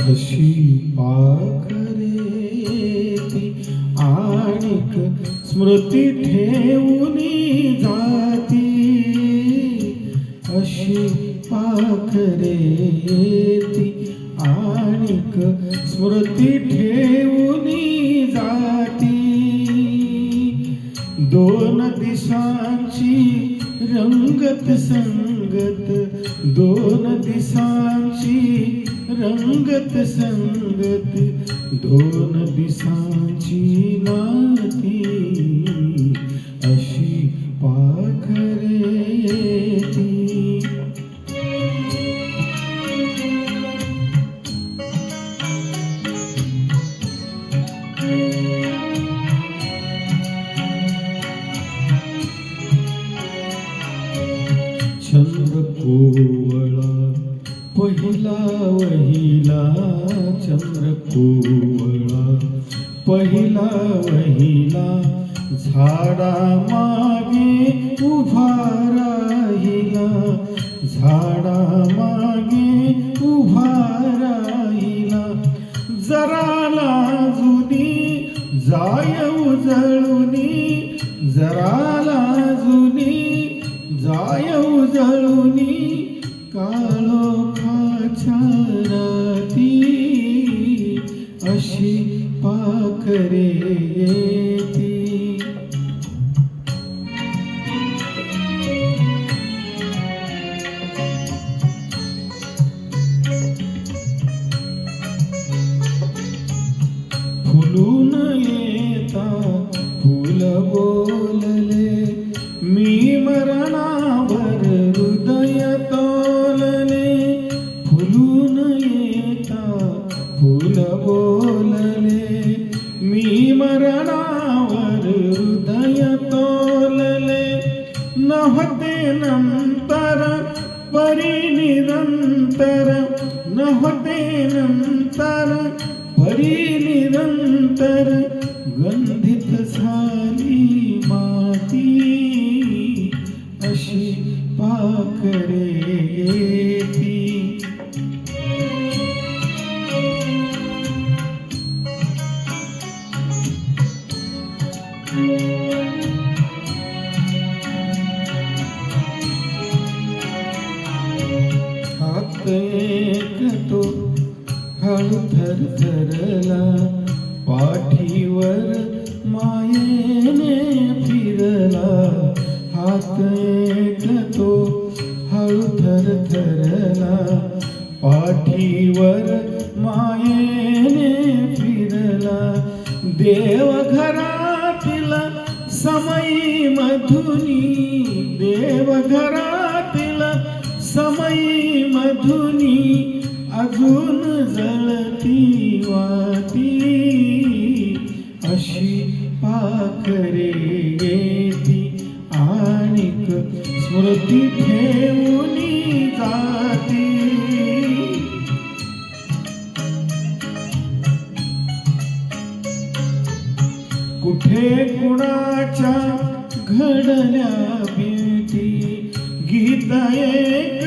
अशी पाखरे ती आणिक स्मृती ठेवूनी जाती. अशी पाखरे ती आणिक स्मृती ठेवूनी जाती. दोन दिशांची रंगत संगत, दोन दिशांची रंगत संगत, दोन दिशांची नाती. अशी पाखरे ती. चंद्र कोवळा पहिला वहिला, चंद्र कोवळा पहिला वहिला, झाडा मागे उभा राहिला, झाडा मागे उभा राहिला. जरा लाजुनी जाय उजळुनी, जरा लाजुनी जाय उजळुनी, काळोखाच्या राती. अशी पाखरे ती. फुलून येता फुल बोलले, मी मरणावर हृदय तोलले. फुलून येता फुल बोलले, मी मरणावर हृदय तोलले. नव्हते नंतर परिनिरंतर, नव्हते नंतर परिनिरंतर, गंधित झाली माती. अशी पाखरे ती. हात एक तो हळू थरथरला, पाठीवर मायेने फिरला. हात एक तो हळू थरथरला, पाठीवर मायेने फिरला. देवघरातील समयी मधुनी, देवघरातील समयी मधुनी, अजून जळती वाती. अशी पाखरे ती आणिक स्मृती ठेवूनी जाती. कुठे कुणाच्या घडल्या भेटी, गीत एक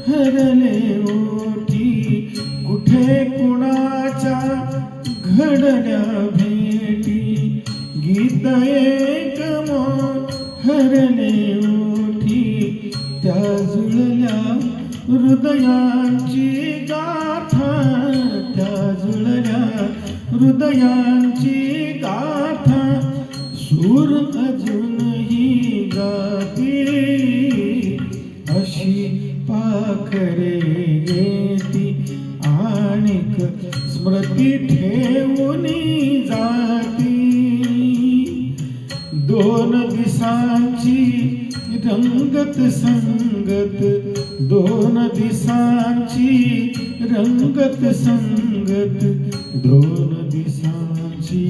हरले ओठी. कुठे कुणाच्या घडल्या भेटी, गीत एक हरले ओठी. त्या जुळल्या हृदयांची गाथा, त्या जुळल्या हृदयांची गाथा, सूर अजूनही गाती. अशी पाखरे ती आणिक स्मृती ठेवूनी जाती. दोन दिशांची रंगत संगत, दोन दिशांची रंगत संगत, दोन दिशांची